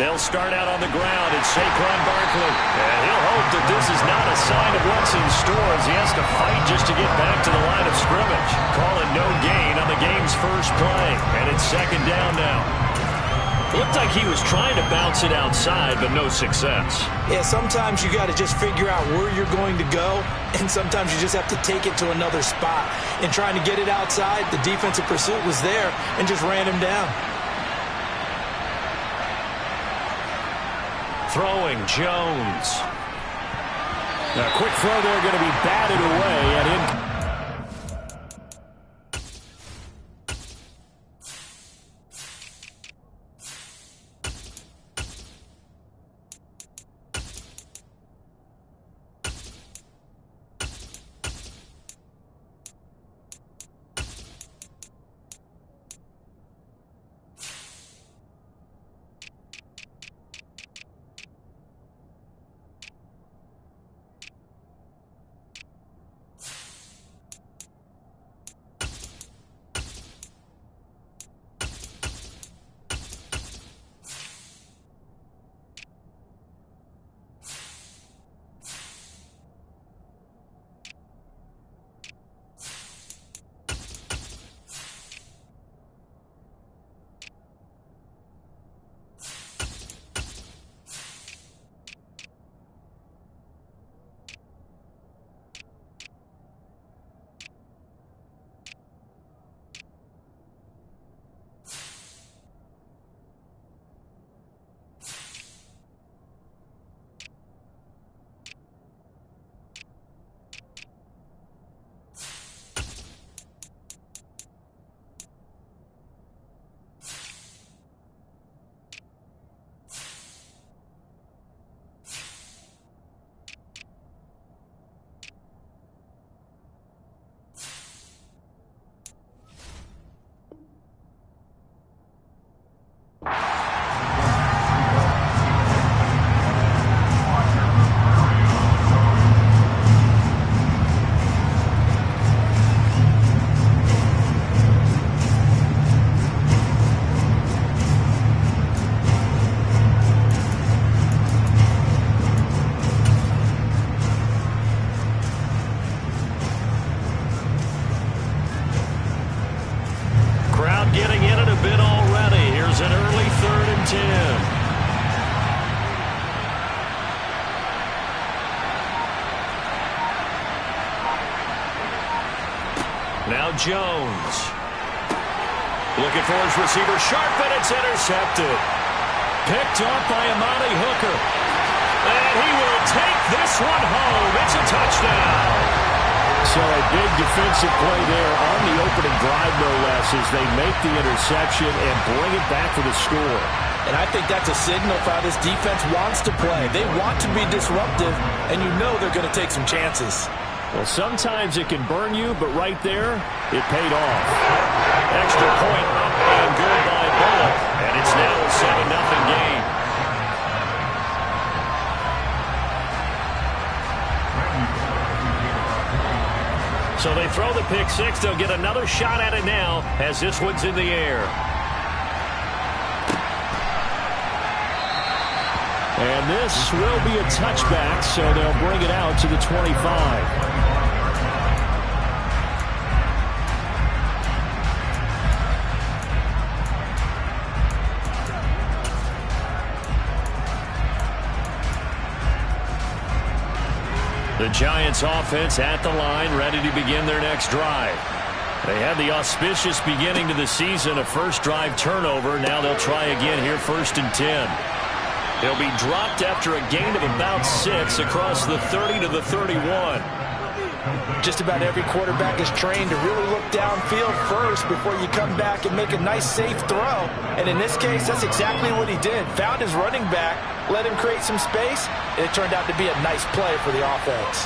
They'll start out on the ground. It's Saquon Barkley. And he'll hope that this is not a sign of what's in store as he has to fight just to get back to the line of scrimmage. Call it no gain on the game's first play. And it's second down now. Looked like he was trying to bounce it outside, but no success. Yeah, sometimes you got to just figure out where you're going to go, and sometimes you just have to take it to another spot. In trying to get it outside, the defensive pursuit was there and just ran him down. Throwing, Jones. A quick throw there, going to be batted away and in. Getting in it a bit already. Here's an early 3rd and 10. Now Jones. Looking for his receiver sharp, and it's intercepted. Picked off by Amani Hooker. And he will take this one home. It's a touchdown. So a big defensive play there on the opening drive, no less, as they make the interception and bring it back for the score. And I think that's a signal for how this defense wants to play. They want to be disruptive, and you know they're going to take some chances. Well, sometimes it can burn you, but right there, it paid off. Extra point up and good by Bullock, and it's now a 7-0 game. So they throw the pick six. They'll get another shot at it now as this one's in the air. And this will be a touchback, so they'll bring it out to the 25. The Giants offense at the line, ready to begin their next drive. They had the auspicious beginning to the season, a first drive turnover. Now they'll try again here, 1st and 10. They'll be dropped after a gain of about 6 across the 30 to the 31. Just about every quarterback is trained to really look downfield first before you come back and make a nice, safe throw. And in this case, that's exactly what he did. Found his running back, let him create some space, and it turned out to be a nice play for the offense.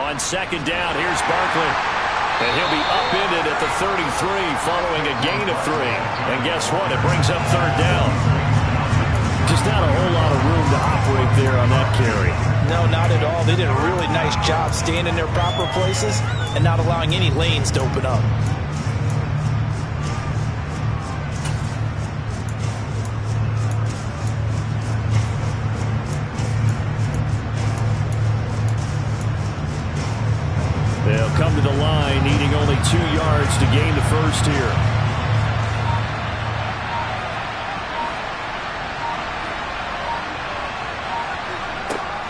On second down, here's Barkley. And he'll be upended at the 33 following a gain of 3. And guess what? It brings up 3rd down. Just not a whole lot of room to operate there on that carry. No, not at all. They did a really nice job staying in their proper places and not allowing any lanes to open up. come to the line, needing only 2 yards to gain the first here.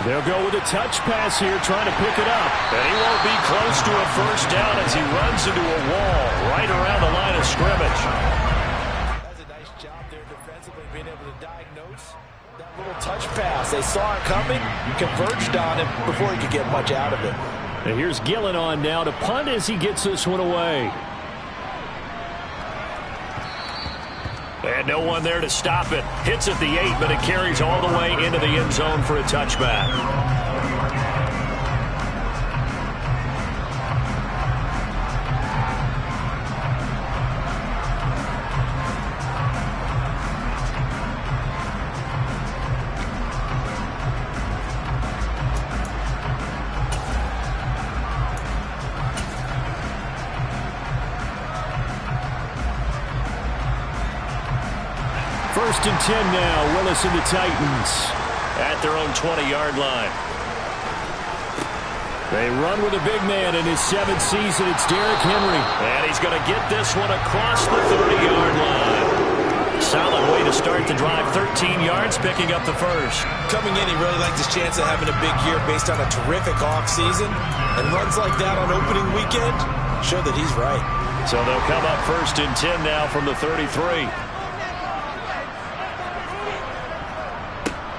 They'll go with a touch pass here, trying to pick it up. And he won't be close to a first down as he runs into a wall right around the line of scrimmage. That's a nice job there defensively, being able to diagnose that little touch pass. They saw it coming, converged on him before he could get much out of it. And here's Gillen on now to punt as he gets this one away. And no one there to stop it. Hits at the 8, but it carries all the way into the end zone for a touchback. First and 10 now. Willis and the Titans at their own 20-yard line. They run with a big man in his 7th season. It's Derrick Henry. And he's going to get this one across the 30-yard line. Solid way to start the drive. 13 yards, picking up the first. Coming in, he really liked his chance of having a big year based on a terrific offseason. And runs like that on opening weekend show that he's right. So they'll come up first and 10 now from the 33.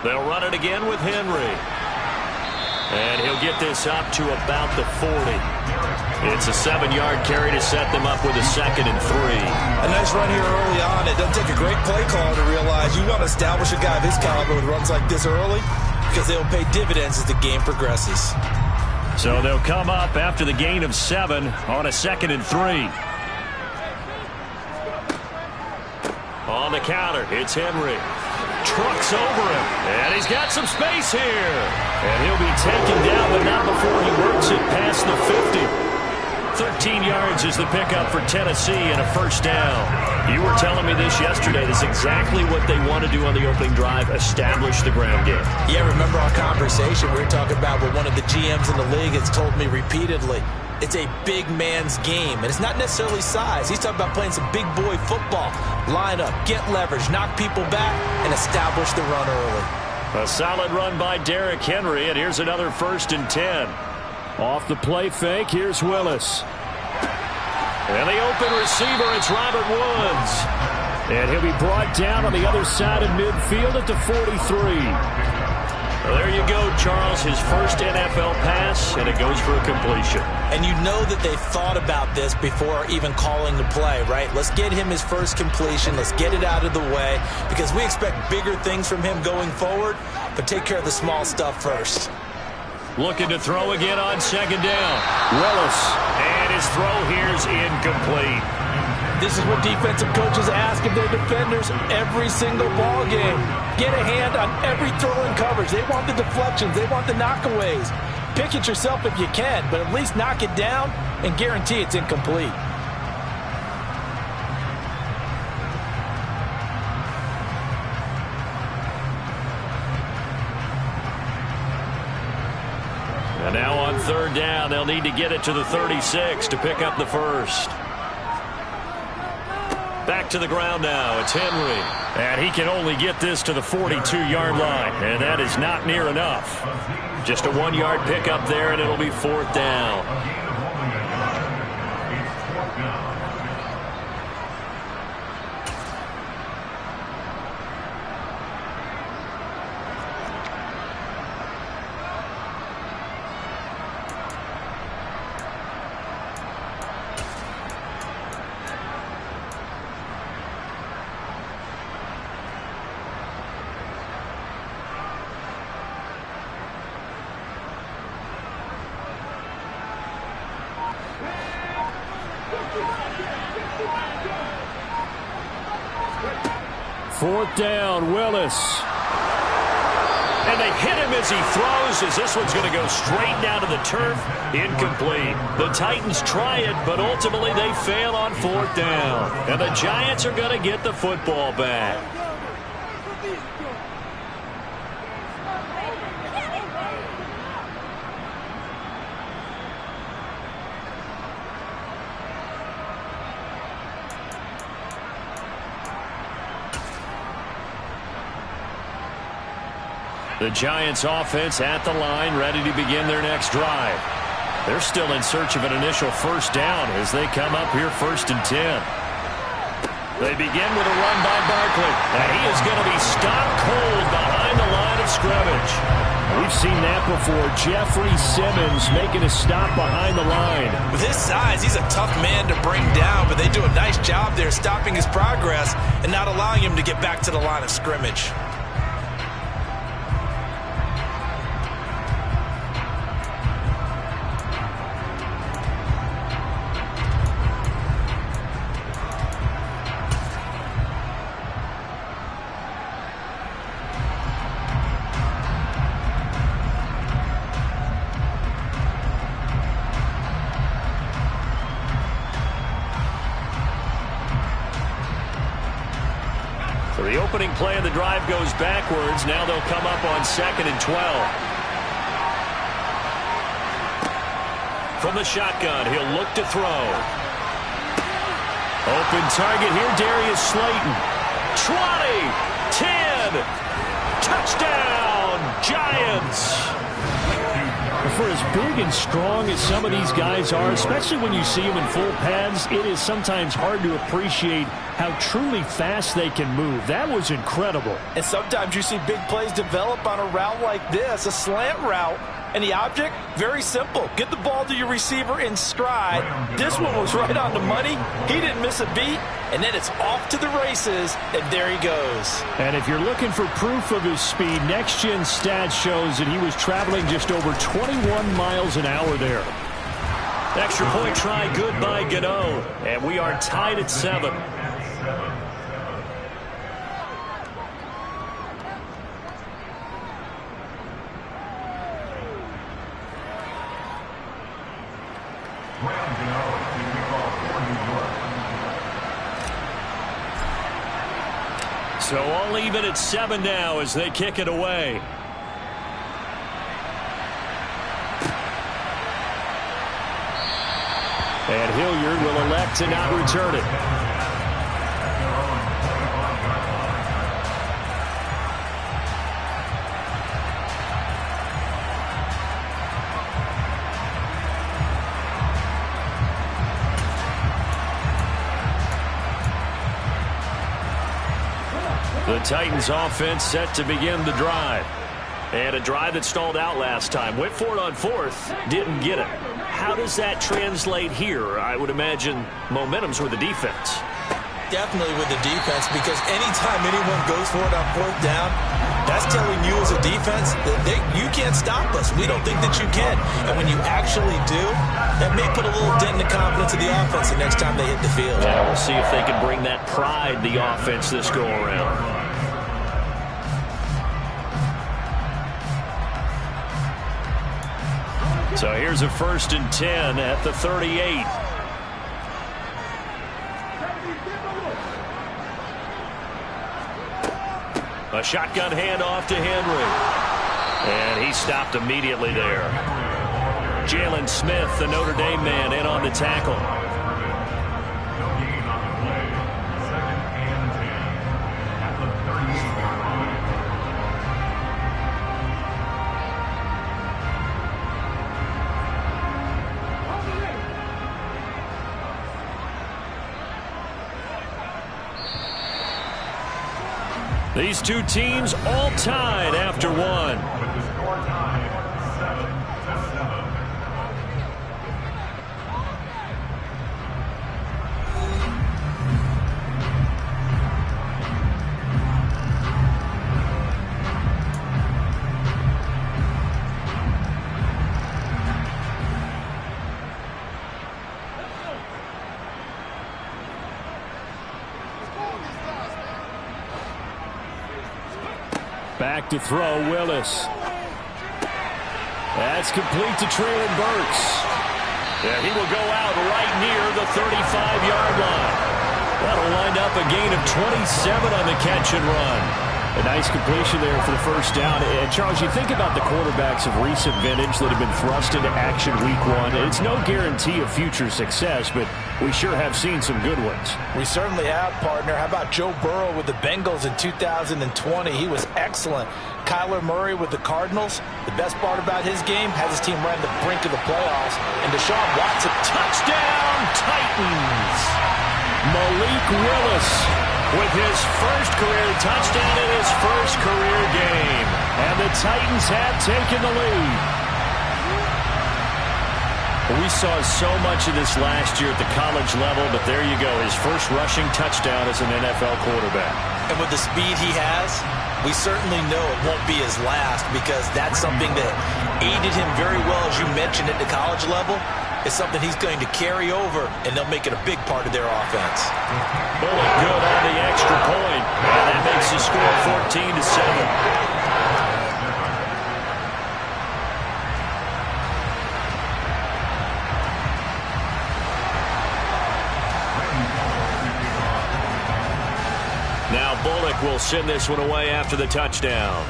They'll run it again with Henry. And he'll get this up to about the 40. It's a 7-yard carry to set them up with a 2nd and 3. A nice run here early on. It doesn't take a great play call to realize you want to establish a guy of his caliber with runs like this early because they'll pay dividends as the game progresses. So they'll come up after the gain of 7 on a 2nd and 3. On the counter, it's Henry. Trucks over him, and he's got some space here. And he'll be taken down, but not before he works it past the 50. 13 yards is the pickup for Tennessee and a first down. You were telling me this yesterday. This is exactly what they want to do on the opening drive, establish the ground game. Yeah, remember our conversation we were talking about what one of the GMs in the league has told me repeatedly. It's a big man's game, and it's not necessarily size. He's talking about playing some big boy football. Line up, get leverage, knock people back, and establish the run early. A solid run by Derrick Henry, and here's another 1st and 10. Off the play fake, here's Willis. And the open receiver, it's Robert Woods. And he'll be brought down on the other side of midfield at the 43. Well, there you go, Charles. His first NFL pass, and it goes for a completion. And you know that they thought about this before even calling the play, right? Let's get him his first completion. Let's get it out of the way because we expect bigger things from him going forward, but take care of the small stuff first. Looking to throw again on 2nd down. Willis, and his throw here's incomplete. This is what defensive coaches ask of their defenders every single ball game. Get a hand on every throw in coverage. They want the deflections. They want the knockaways. Pick it yourself if you can, but at least knock it down and guarantee it's incomplete. And now on 3rd down, they'll need to get it to the 36 to pick up the first. Back to the ground now. It's Henry. And he can only get this to the 42-yard line. And that is not near enough. Just a 1-yard pickup there, and it'll be 4th down. Fourth down, Willis. And they hit him as he throws, as this one's going to go straight down to the turf. Incomplete. The Titans try it, but ultimately they fail on 4th down. And the Giants are going to get the football back. The Giants offense at the line, ready to begin their next drive. They're still in search of an initial first down as they come up here 1st and 10. They begin with a run by Barkley, and he is going to be stopped cold behind the line of scrimmage. We've seen that before. Jeffrey Simmons making a stop behind the line. With his size, he's a tough man to bring down, but they do a nice job there stopping his progress and not allowing him to get back to the line of scrimmage. The opening play of the drive goes backwards. Now they'll come up on 2nd and 12. From the shotgun, he'll look to throw. Open target here, Darius Slayton. 20, 10, touchdown, Giants. For as big and strong as some of these guys are, especially when you see them in full pads, it is sometimes hard to appreciate how truly fast they can move. That was incredible. And sometimes you see big plays develop on a route like this, a slant route. And the object, very simple. Get the ball to your receiver in stride. This one was right on the money. He didn't miss a beat. And then it's off to the races, and there he goes. And if you're looking for proof of his speed, Next Gen Stats shows that he was traveling just over 21 miles an hour there. Extra point try, good by Gano. And we are tied at 7. So all even at 7 now as they kick it away. And Hilliard will elect to not return it. The Titans offense set to begin the drive. And a drive that stalled out last time. Went for it on 4th, didn't get it. How does that translate here? I would imagine momentum's with the defense. Definitely with the defense, because anytime anyone goes for it on 4th down, that's telling you as a defense that you can't stop us. We don't think that you can. And when you actually do, that may put a little dent in the confidence of the offense the next time they hit the field. Yeah, we'll see if they can bring that pride, the offense, this go around. So here's a 1st and 10 at the 38. A shotgun handoff to Henry. And he stopped immediately there. Jalen Smith, the Notre Dame man, in on the tackle. These two teams all tied after 1. Back to throw, Willis. That's complete to Treylon Burks. And he will go out right near the 35-yard line. That'll wind up a gain of 27 on the catch and run. A nice completion there for the first down. And Charles, you think about the quarterbacks of recent vintage that have been thrust into action week 1. It's no guarantee of future success, but we sure have seen some good ones. We certainly have, partner. How about Joe Burrow with the Bengals in 2020? He was excellent. Kyler Murray with the Cardinals. The best part about his game, has his team right on the brink of the playoffs. And Deshaun Watson, touchdown Titans! Malik Willis with his first career touchdown in his first career game. And the Titans have taken the lead. We saw so much of this last year at the college level, but there you go. His first rushing touchdown as an NFL quarterback. And with the speed he has, we certainly know it won't be his last, because that's something that aided him very well, as you mentioned, at the college level. It's something he's going to carry over, and they'll make it a big part of their offense. Bullock good on the extra point, and that makes the score 14-7. Now Bullock will send this one away after the touchdown.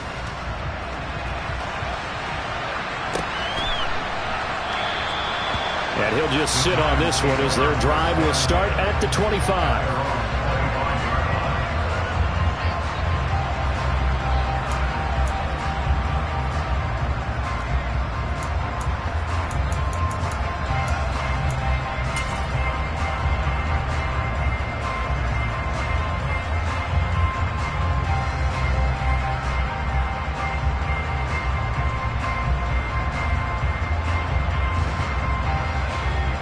And he'll just sit on this one as their drive will start at the 25.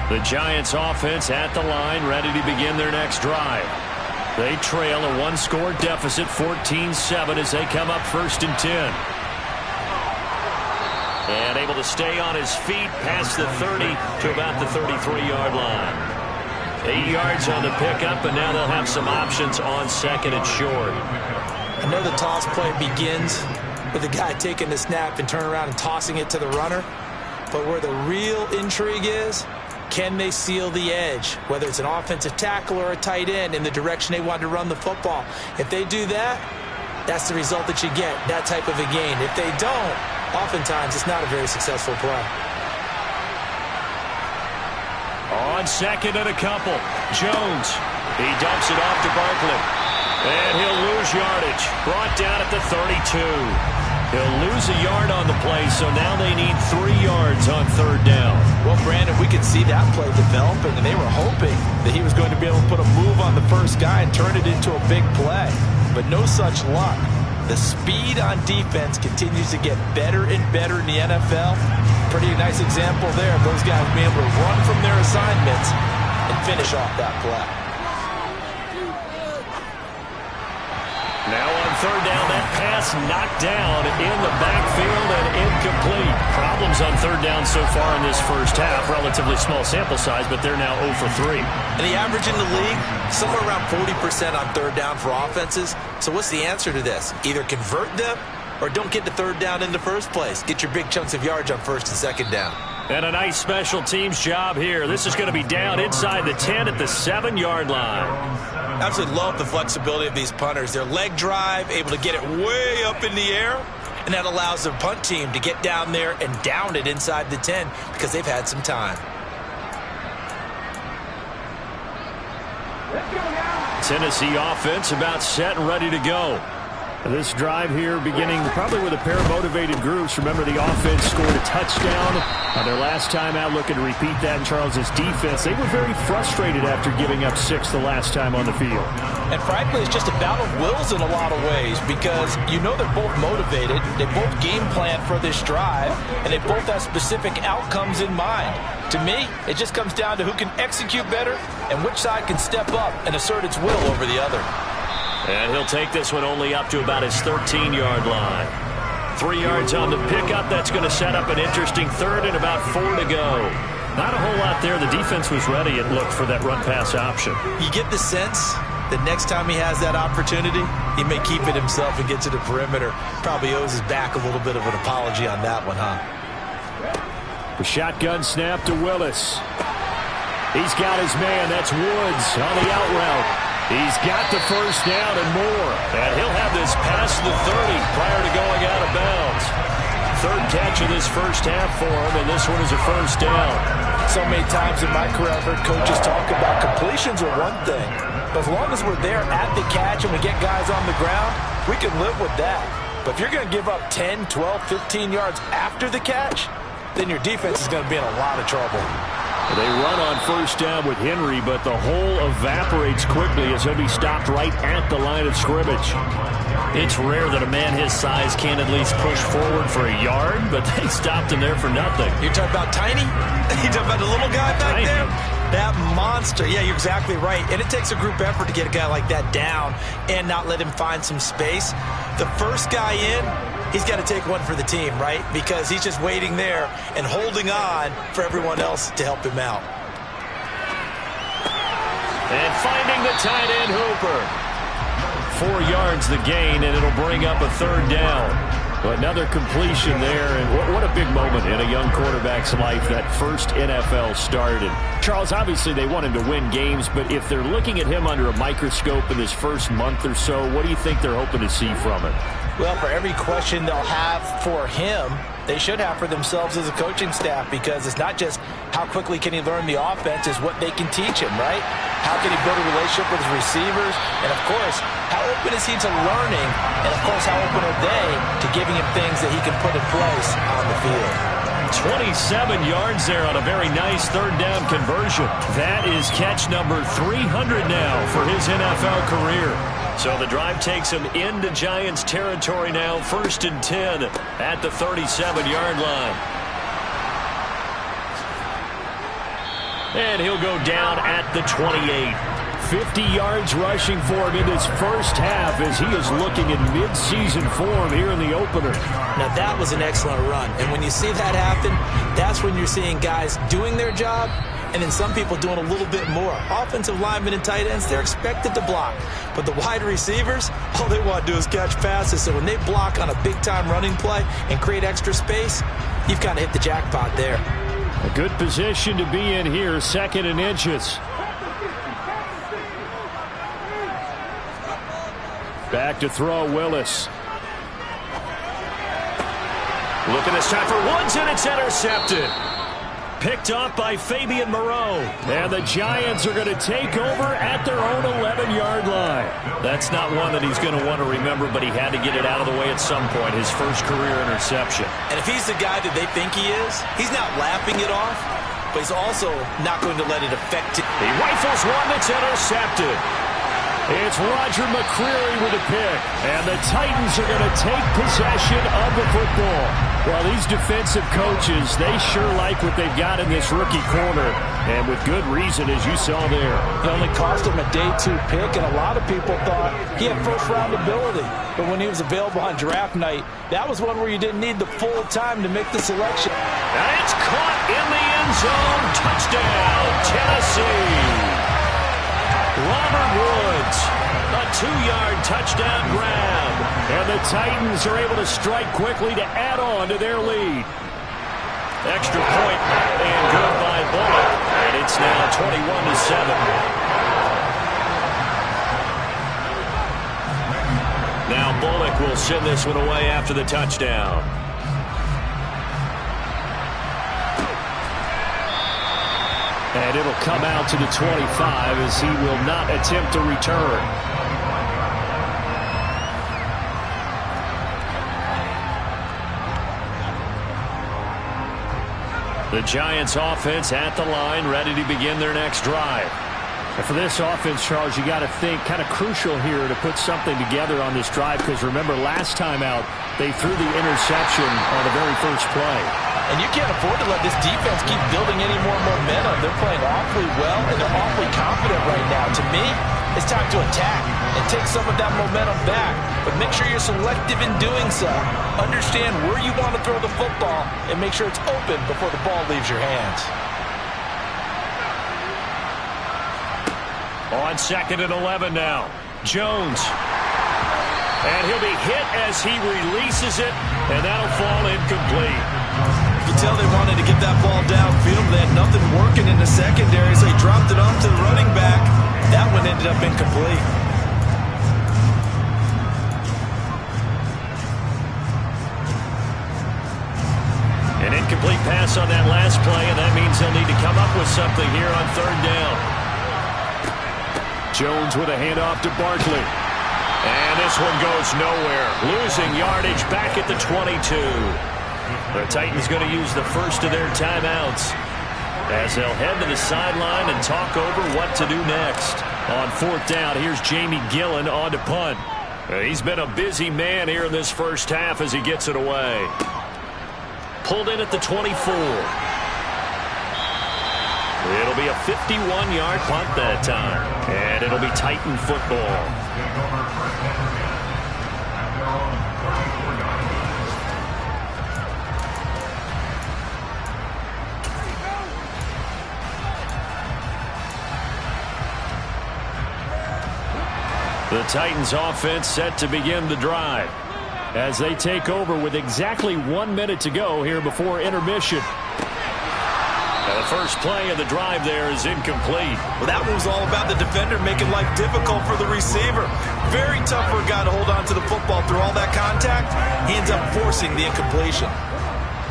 The Giants offense at the line, ready to begin their next drive. They trail a one-score deficit, 14-7, as they come up 1st and 10. And able to stay on his feet past the 30 to about the 33-yard line. 8 yards on the pickup, and now they'll have some options on 2nd and short. I know the toss play begins with the guy taking the snap and turning around and tossing it to the runner. But where the real intrigue is, can they seal the edge, whether it's an offensive tackle or a tight end, in the direction they want to run the football? If they do that, that's the result that you get, that type of a gain. If they don't, oftentimes it's not a very successful play. On 2nd and a couple, Jones. He dumps it off to Barkley. And he'll lose yardage. Brought down at the 32. He'll lose a yard on the play, so now they need 3 yards on 3rd down. Well, Brandon, we could see that play developing, and they were hoping that he was going to be able to put a move on the first guy and turn it into a big play. But no such luck. The speed on defense continues to get better and better in the NFL. Pretty nice example there of those guys being able to run from their assignments and finish off that play. Now on 3rd down, that pass knocked down in the backfield and incomplete. Problems on 3rd down so far in this first half. Relatively small sample size, but they're now 0 for 3. And the average in the league, somewhere around 40% on 3rd down for offenses. So what's the answer to this? Either convert them or don't get to 3rd down in the first place. Get your big chunks of yards on 1st and 2nd down. And a nice special teams job here. This is going to be down inside the 10 at the 7-yard line. Absolutely love the flexibility of these punters. Their leg drive, able to get it way up in the air, and that allows the punt team to get down there and down it inside the 10 because they've had some time. Tennessee offense about set and ready to go. This drive here beginning probably with a pair of motivated groups. Remember, the offense scored a touchdown on their last time out, looking to repeat that in Charles's defense. They were very frustrated after giving up 6 the last time on the field. And frankly, it's just a battle of wills in a lot of ways, because you know they're both motivated, they both game plan for this drive, and they both have specific outcomes in mind. To me, it just comes down to who can execute better and which side can step up and assert its will over the other. And he'll take this one only up to about his 13-yard line. 3 yards on the pickup. That's going to set up an interesting 3rd and about 4 to go. Not a whole lot there. The defense was ready, it looked, for that run-pass option. You get the sense that next time he has that opportunity, he may keep it himself and get to the perimeter. Probably owes his back a little bit of an apology on that one, huh? The shotgun snap to Willis. He's got his man. That's Woods on the out route. He's got the first down and more. And he'll have this past the 30 prior to going out of bounds. 3rd catch of this first half for him, and this one is a first down. So many times in my career I've heard coaches talk about completions are one thing. But as long as we're there at the catch and we get guys on the ground, we can live with that. But if you're going to give up 10, 12, 15 yards after the catch, then your defense is going to be in a lot of trouble. They run on first down with Henry, but the hole evaporates quickly as he'll be stopped right at the line of scrimmage. It's rare that a man his size can't at least push forward for a yard, but they stopped him there for nothing. You're talking about Tiny? You're talking about the little guy back there? That monster. Yeah, you're exactly right. And it takes a group effort to get a guy like that down and not let him find some space. The first guy in, he's got to take one for the team, right? Because he's just waiting there and holding on for everyone else to help him out. And finding the tight end Hooper. 4 yards the gain, and it'll bring up a third down. Another completion there, and what a big moment in a young quarterback's life, that first NFL start. And Charles, obviously they want him to win games, but if they're looking at him under a microscope in this first month or so, what do you think they're hoping to see from him? Well, for every question they'll have for him, they should have for themselves as a coaching staff, because it's not just how quickly can he learn the offense, it's what they can teach him, right? How can he build a relationship with his receivers? And, of course, how open is he to learning? And, of course, how open are they to giving him things that he can put in place on the field? 27 yards there on a very nice third down conversion. That is catch number 300 now for his NFL career. So the drive takes him into Giants territory now, 1st and 10 at the 37-yard line. And he'll go down at the 28. 50 yards rushing for him in his first half as he is looking in mid-season form here in the opener. Now that was an excellent run. And when you see that happen, that's when you're seeing guys doing their job and then some people doing a little bit more. Offensive linemen and tight ends, they're expected to block. But the wide receivers, all they want to do is catch passes. So when they block on a big-time running play and create extra space, you've got to hit the jackpot there. A good position to be in here, 2nd and inches. Back to throw, Willis. Looking this time for Woods, and it's intercepted. Picked off by Fabian Moreau. And the Giants are going to take over at their own 11-yard line. That's not one that he's going to want to remember, but he had to get it out of the way at some point, his first career interception. And if he's the guy that they think he is, he's not laughing it off, but he's also not going to let it affect him. He rifles one that's intercepted. It's Roger McCreary with a pick, and the Titans are going to take possession of the football. Well, these defensive coaches, they sure like what they've got in this rookie corner, and with good reason, as you saw there. It only cost him a day 2 pick, and a lot of people thought he had first-round ability. But when he was available on draft night, that was one where you didn't need the full time to make the selection. And it's caught in the end zone. Touchdown, Tennessee. Robert Woods, a 2-yard touchdown grab. And the Titans are able to strike quickly to add on to their lead. Extra point and good by Bullock. And it's now 21-7. Now Bullock will send this one away after the touchdown. And it'll come out to the 25 as he will not attempt to return. The Giants offense at the line, ready to begin their next drive. And for this offense, Charles, you got to think kind of crucial here to put something together on this drive, because remember, last time out, they threw the interception on the very first play. And you can't afford to let this defense keep building any more momentum. They're playing awfully well, and they're awfully confident right now. To me, it's time to attack and take some of that momentum back. But make sure you're selective in doing so. Understand where you want to throw the football and make sure it's open before the ball leaves your hands. On 2nd and 11 now. Jones. And he'll be hit as he releases it, and that'll fall incomplete. You can tell they wanted to get that ball downfield. They had nothing working in the secondary, so he dropped it off to the running back. That one ended up incomplete. An incomplete pass on that last play, and that means they'll need to come up with something here on 3rd down. Jones with a handoff to Barkley. And this one goes nowhere. Losing yardage back at the 22. The Titans going to use the first of their timeouts as they'll head to the sideline and talk over what to do next. On fourth down, here's Jamie Gillen on to punt. He's been a busy man here in this first half as he gets it away. Pulled in at the 24. It'll be a 51-yard punt that time. And it'll be Titan football. The Titans offense set to begin the drive as they take over with exactly 1 minute to go here before intermission. Now the first play of the drive there is incomplete. Well, that one was all about the defender making life difficult for the receiver. Very tough for a guy to hold on to the football through all that contact. He ends up forcing the incompletion.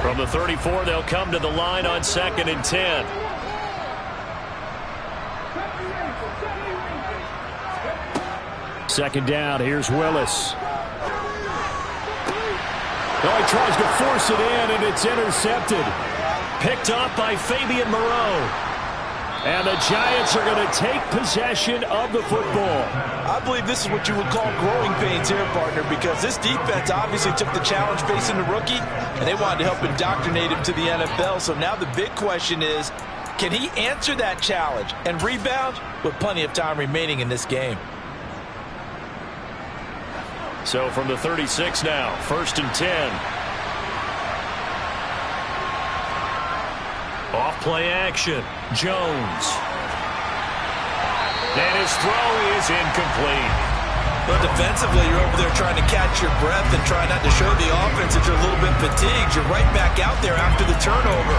From the 34, they'll come to the line on 2nd and 10. Second down, here's Willis. Oh, he tries to force it in, and it's intercepted. Picked off by Fabian Moreau. And the Giants are going to take possession of the football. I believe this is what you would call growing pains here, partner, because this defense obviously took the challenge facing the rookie, and they wanted to help indoctrinate him to the NFL. So now the big question is, can he answer that challenge and rebound with plenty of time remaining in this game? So from the 36 now, 1st and 10. Off play action, Jones. And his throw is incomplete. But defensively, you're over there trying to catch your breath and try not to show the offense that you're a little bit fatigued. You're right back out there after the turnover.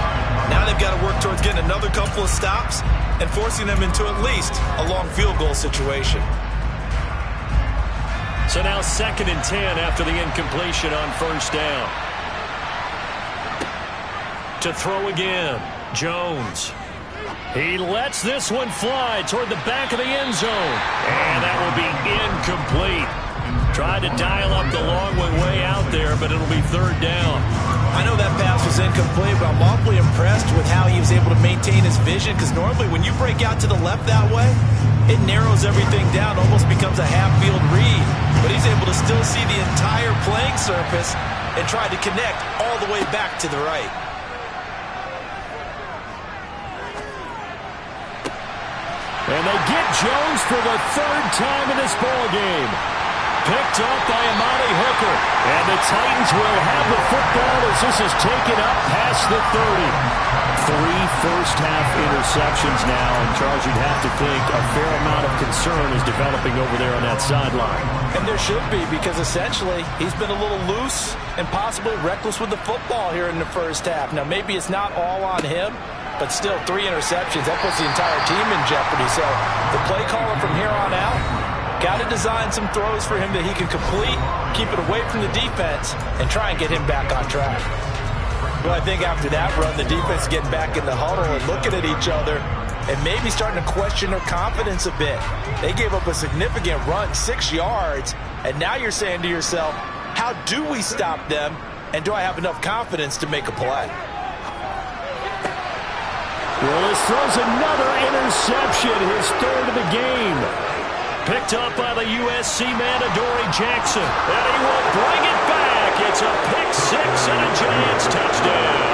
Now they've got to work towards getting another couple of stops and forcing them into at least a long field goal situation. So now 2nd and 10 after the incompletion on 1st down. To throw again, Jones. He lets this one fly toward the back of the end zone. And that will be incomplete. Tried to dial up the long way out there, but it'll be 3rd down. I know that pass was incomplete, but I'm awfully impressed with how he was able to maintain his vision, because normally when you break out to the left that way, it narrows everything down, almost becomes a half-field read. But he's able to still see the entire playing surface and try to connect all the way back to the right. And they get Jones for the 3rd time in this ball game. Picked off by Amani Hooker. And the Titans will have the football as this is taken up past the 30. 3 first-half interceptions now. And, Charles, you'd have to think a fair amount of concern is developing over there on that sideline. And there should be, because essentially he's been a little loose and possibly reckless with the football here in the first half. Now, maybe it's not all on him, but still 3 interceptions. That puts the entire team in jeopardy. So the play caller from here on out got to design some throws for him that he can complete, keep it away from the defense, and try and get him back on track. Well, I think after that run, the defense is getting back in the huddle and looking at each other and maybe starting to question their confidence a bit. They gave up a significant run, 6 yards, and now you're saying to yourself, how do we stop them, and do I have enough confidence to make a play? Willis throws another interception, his 3rd of the game. Picked up by the USC man, Adoree Jackson. And he will bring it back. It's a pick 6 and a Giants touchdown.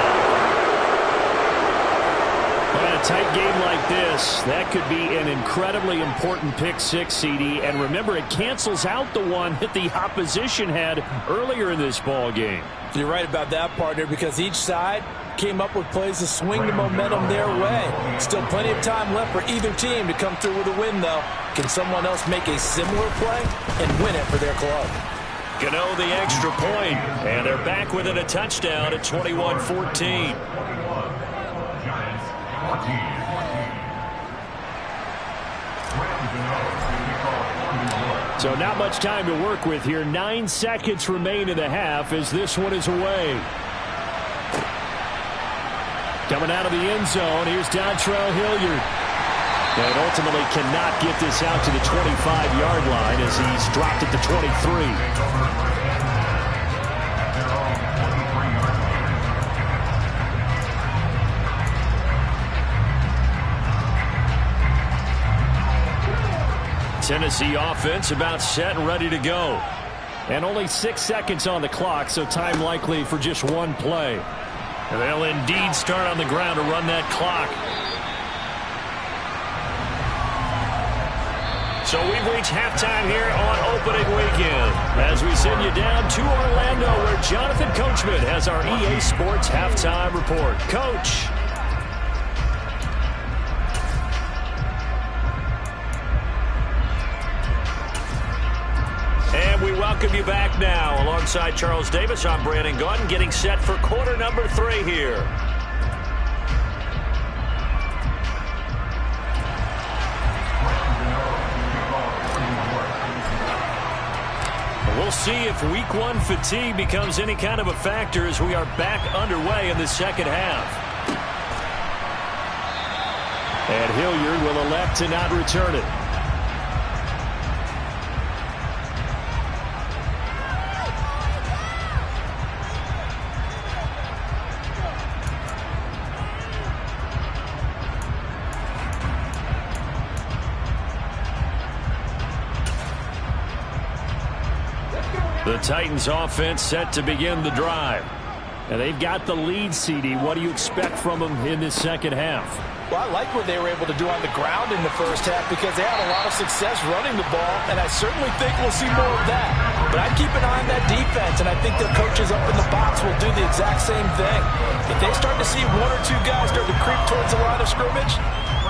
In a tight game like this, that could be an incredibly important pick 6, CD. And remember, it cancels out the one that the opposition had earlier in this ball game. You're right about that, partner, because each side came up with plays to swing the momentum their way. Still plenty of time left for either team to come through with a win, though. Can someone else make a similar play and win it for their club? Gano the extra point, and they're back within a touchdown at 21-14. So not much time to work with here. 9 seconds remain in the half as this one is away. Coming out of the end zone, here's Dontrell Hilliard. And ultimately cannot get this out to the 25-yard line as he's dropped at the 23. Tennessee offense about set and ready to go. And only 6 seconds on the clock, so time likely for just one play. And they'll indeed start on the ground to run that clock. So we've reached halftime here on opening weekend as we send you down to Orlando where Jonathan Coachman has our EA Sports halftime report. Coach. And we welcome you back now. Alongside Charles Davis, I'm Brandon Gaudin, getting set for quarter number 3 here. We'll see if week 1 fatigue becomes any kind of a factor as we are back underway in the second half. And Hilliard will elect to not return it. The Titans offense set to begin the drive. And they've got the lead, CD. What do you expect from them in this second half? Well, I like what they were able to do on the ground in the first half because they had a lot of success running the ball, and I certainly think we'll see more of that. But I'd keep an eye on that defense, and I think their coaches up in the box will do the exact same thing. If they start to see 1 or 2 guys start to creep towards the line of scrimmage,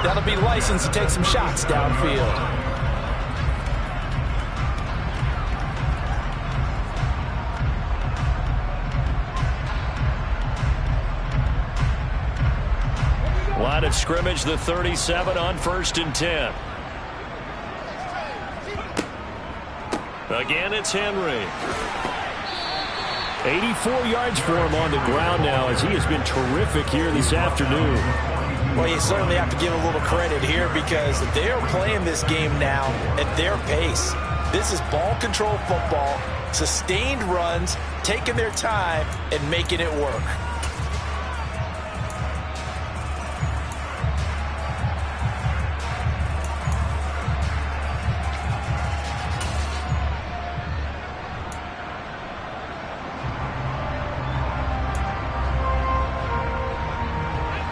that'll be licensed to take some shots downfield. Line of scrimmage, the 37 on 1st and 10. Again, it's Henry. 84 yards for him on the ground now as he has been terrific here this afternoon. Well, you certainly have to give a little credit here because they are playing this game now at their pace. This is ball control football, sustained runs, taking their time, and making it work.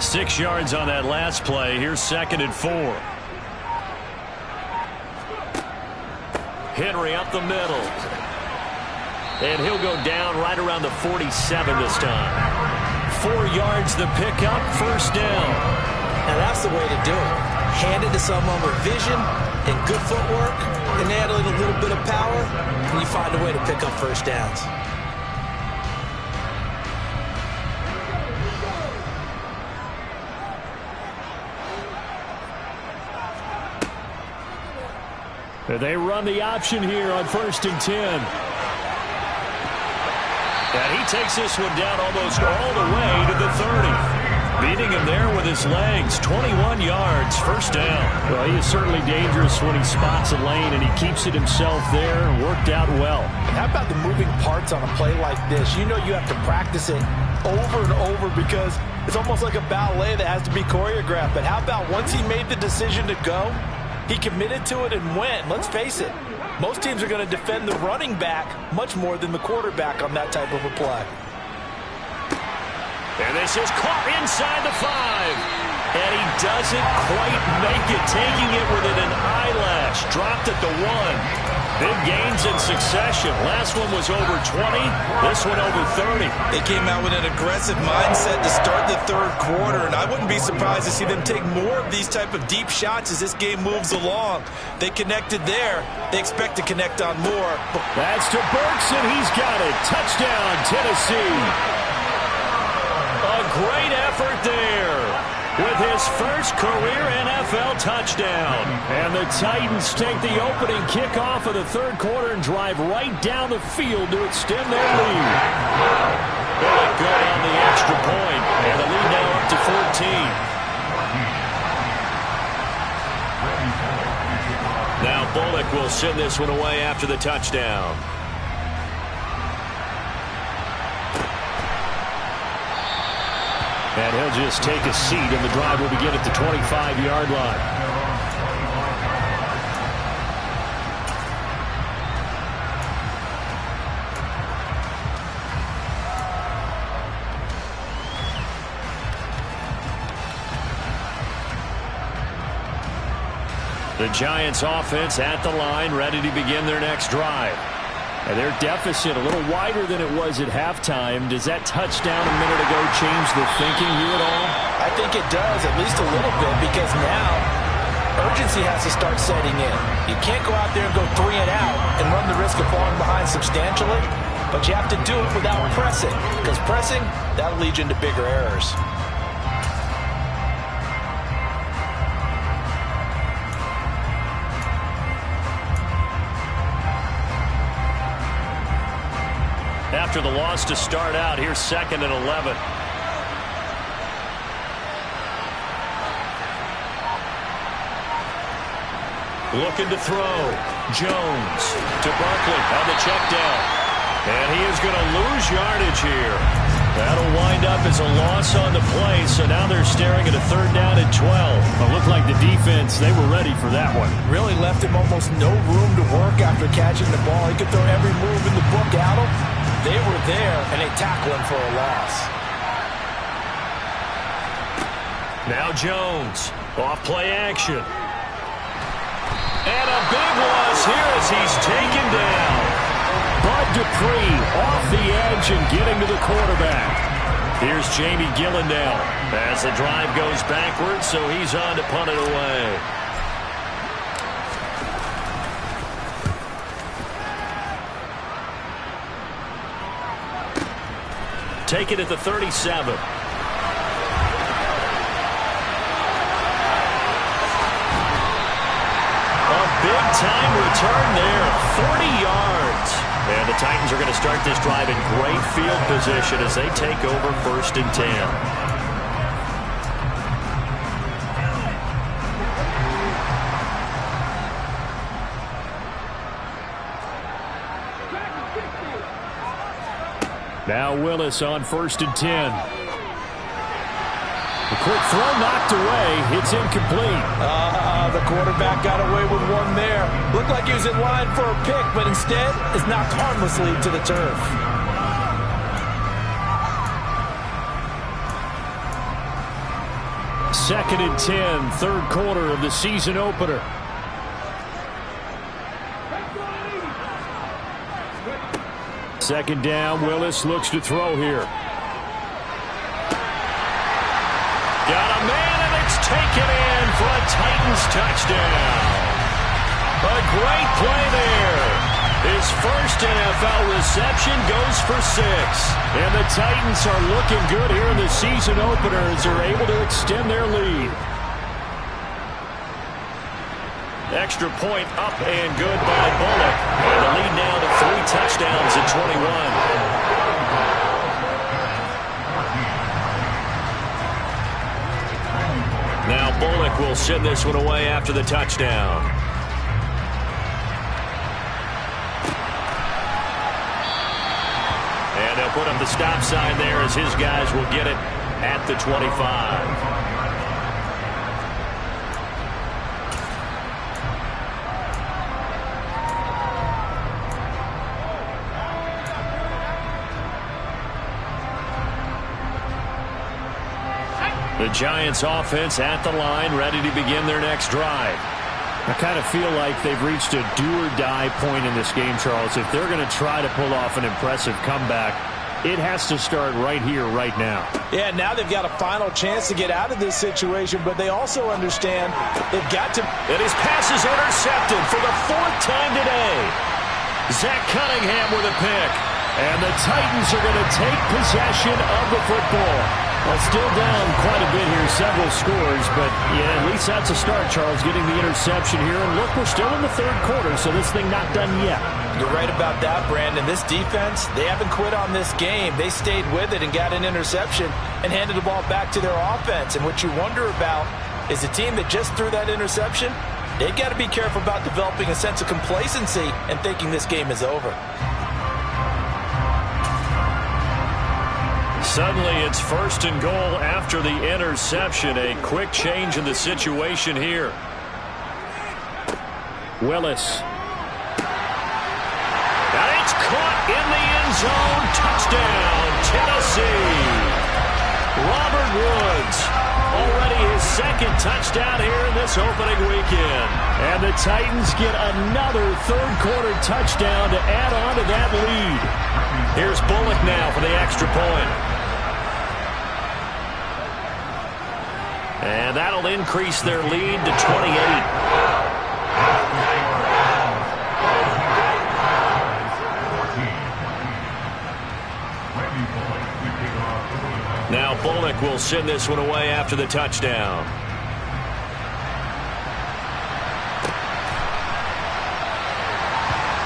Six yards on that last play. Here's 2nd and 4. Henry up the middle. And he'll go down right around the 47 this time. 4 yards the pickup, 1st down. And that's the way to do it. Hand it to someone with vision and good footwork, and add a little bit of power, and you find a way to pick up 1st downs. They run the option here on 1st and 10. And he takes this one down almost all the way to the 30. Beating him there with his legs. 21 yards, 1st down. Well, he is certainly dangerous when he spots a lane, and he keeps it himself there and worked out well. How about the moving parts on a play like this? You know you have to practice it over and over because it's almost like a ballet that has to be choreographed. But how about once he made the decision to go, he committed to it and went. Let's face it, most teams are going to defend the running back much more than the quarterback on that type of a play. And this is caught inside the 5. And he doesn't quite make it, taking it within an eyelash. Dropped at the 1. Big gains in succession. Last one was over 20. This one over 30. They came out with an aggressive mindset to start the 3rd quarter, and I wouldn't be surprised to see them take more of these type of deep shots as this game moves along. They connected there. They expect to connect on more. That's to Burks, and he's got it. Touchdown, Tennessee. A great effort there with his first career NFL touchdown. And the Titans take the opening kickoff of the 3rd quarter and drive right down the field to extend their lead. Really good on the extra point, and the lead now up to 14. Bullock will send this one away after the touchdown. And he'll just take a seat, and the drive will begin at the 25-yard line. The Giants offense at the line, ready to begin their next drive. And their deficit a little wider than it was at halftime. Does that touchdown a minute ago change the thinking here at all? I think it does, at least a little bit, because now urgency has to start setting in. You can't go out there and go 3 and out and run the risk of falling behind substantially, but you have to do it without pressing, because pressing, that'll lead you into bigger errors. After the loss to start out, here's 2nd and 11. Looking to throw. Jones to Barkley on the check down. And he is going to lose yardage here. That'll wind up as a loss on the play, so now they're staring at a 3rd down and 12. It looked like the defense, they were ready for that one. Really left him almost no room to work after catching the ball. He could throw every move in the book at him. They were there, and they tackle him for a loss. Now Jones, off play action. And a big loss here as he's taken down. Bud Dupree off the edge and getting to the quarterback. Here's Jamie Gillandale as the drive goes backwards, so he's on to punt it away. Take it at the 37. A big-time return there, 40 yards. And the Titans are going to start this drive in great field position as they take over 1st and 10. Now Willis on 1st and 10. The quick throw knocked away. It's incomplete. The quarterback got away with one there. Looked like he was in line for a pick, but instead is knocked harmlessly to the turf. Second and 10, 3rd quarter of the season opener. Second down, Willis looks to throw here. Got a man, and it's taken in for a Titans touchdown. A great play there. His first NFL reception goes for 6. And the Titans are looking good here in the season opener as they're able to extend their lead. Extra point up and good by Bullock. And the lead now to 3 touchdowns at 21. Now Bullock will send this one away after the touchdown. And they'll put up the stop sign there as his guys will get it at the 25. The Giants offense at the line, ready to begin their next drive. I kind of feel like they've reached a do-or-die point in this game, Charles. If they're going to try to pull off an impressive comeback, it has to start right here, right now. Yeah, now they've got a final chance to get out of this situation, but they also understand they've got to... And his pass is intercepted for the 4th time today. Zach Cunningham with a pick. And the Titans are going to take possession of the football. Well, still down quite a bit here, several scores, but yeah, at least that's a start, Charles, getting the interception here. And look, we're still in the 3rd quarter, so this thing not done yet. You're right about that, Brandon. This defense, they haven't quit on this game. They stayed with it and got an interception and handed the ball back to their offense. And what you wonder about is the team that just threw that interception, They've got to be careful about developing a sense of complacency and thinking this game is over. Suddenly, it's 1st and goal after the interception. A quick change in the situation here. Willis. And it's caught in the end zone. Touchdown, Tennessee. Robert Woods, already his 2nd touchdown here in this opening weekend. And the Titans get another third-quarter touchdown to add on to that lead. Here's Bullock now for the extra point. And that'll increase their lead to 28. Now Bullock will send this one away after the touchdown.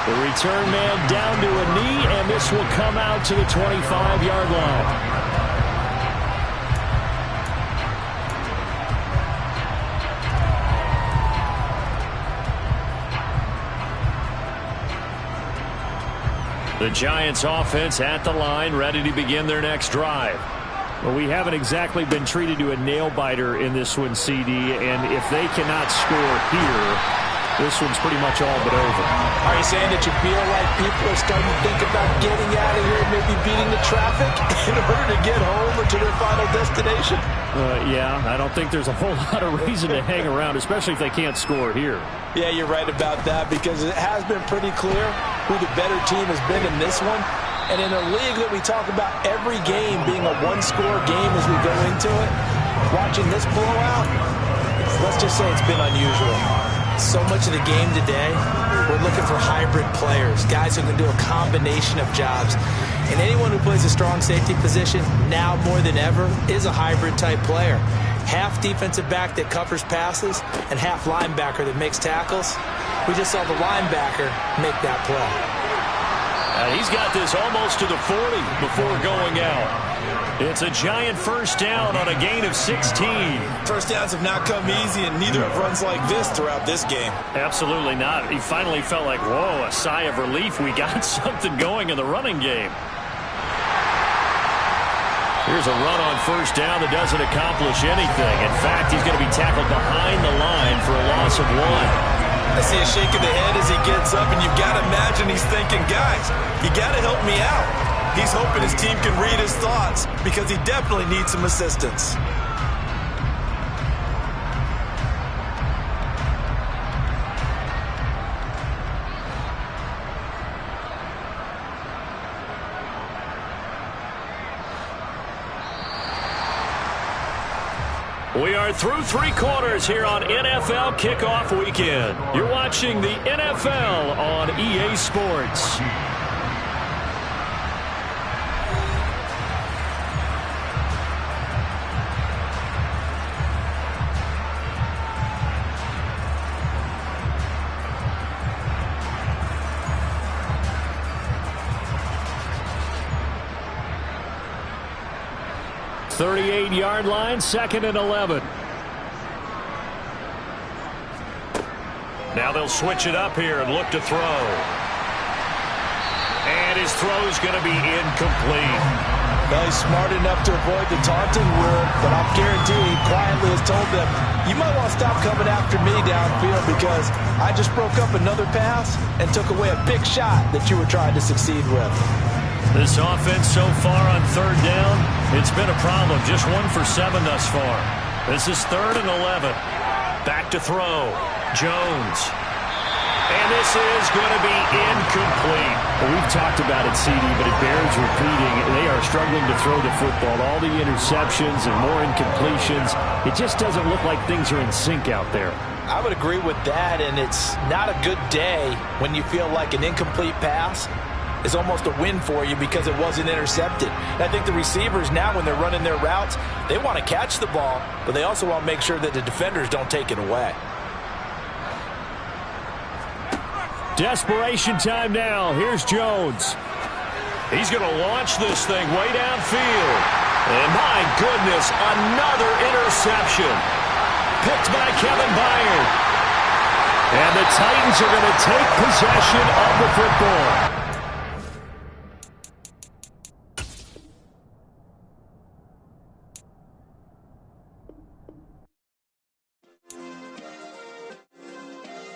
The return man down to a knee, and this will come out to the 25-yard line. The Giants offense at the line, ready to begin their next drive. Well, we haven't exactly been treated to a nail-biter in this one, CD, and if they cannot score here, this one's pretty much all but over. Are you saying that you feel like people are starting to think about getting out of here, maybe beating the traffic in order to get home or to their final destination? Yeah, I don't think there's a whole lot of reason to hang around, especially if they can't score here. Yeah, you're right about that, because it has been pretty clear who the better team has been in this one. And in a league that we talk about every game being a one-score game as we go into it, watching this blowout, let's just say it's been unusual. So much of the game today, we're looking for hybrid players, guys who can do a combination of jobs. And anyone who plays a strong safety position, now more than ever, is a hybrid-type player. Half defensive back that covers passes and half linebacker that makes tackles. We just saw the linebacker make that play. He's got this almost to the 40 before going out. It's a Giant first down on a gain of 16. First downs have not come easy, and neither have runs like this throughout this game. Absolutely not. He finally felt like, whoa, a sigh of relief. We got something going in the running game. Here's a run on first down that doesn't accomplish anything. In fact, he's going to be tackled behind the line for a loss of 1. I see a shake of the head as he gets up, and you've got to imagine he's thinking, guys, you got to help me out. He's hoping his team can read his thoughts because he definitely needs some assistance. We are through 3 quarters here on NFL Kickoff Weekend. You're watching the NFL on EA Sports. Yard line, 2nd and 11. Now they'll switch it up here and look to throw. And his throw's going to be incomplete. Well, he's smart enough to avoid the taunting rule, but I'll guarantee he quietly has told them, you might want to stop coming after me downfield because I just broke up another pass and took away a big shot that you were trying to succeed with. This offense so far on 3rd down, it's been a problem. Just 1 for 7 thus far. This is 3rd and 11. Back to throw. Jones. And this is going to be incomplete. Well, we've talked about it, CD, but it bears repeating. They are struggling to throw the football. All the interceptions and more incompletions. It just doesn't look like things are in sync out there. I would agree with that, and it's not a good day when you feel like an incomplete pass is almost a win for you because it wasn't intercepted. And I think the receivers now, when they're running their routes, they want to catch the ball, but they also want to make sure that the defenders don't take it away. Desperation time now. Here's Jones. He's going to launch this thing way downfield. And my goodness, another interception. Picked by Kevin Byard. And the Titans are going to take possession of the football.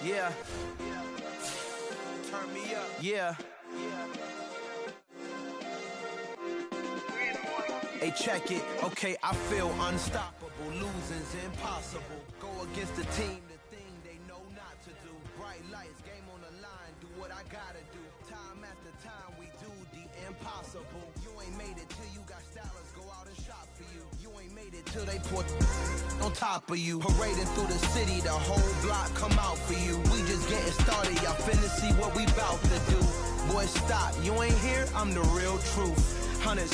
Yeah. Turn me up. Yeah. Hey, check it. Okay, I feel unstoppable. Losing's impossible. Go against the team, the thing they know not to do. Bright lights, game on the line. Do what I gotta do. Time after time, we do the impossible. You ain't made it till you got stylists go out and shop for you. You ain't made it till they put on top of you. Parading through the city, the whole block come out for you. We just getting started, y'all finna see what we bout to do. Boy, stop, you ain't here, I'm the real truth. Hunters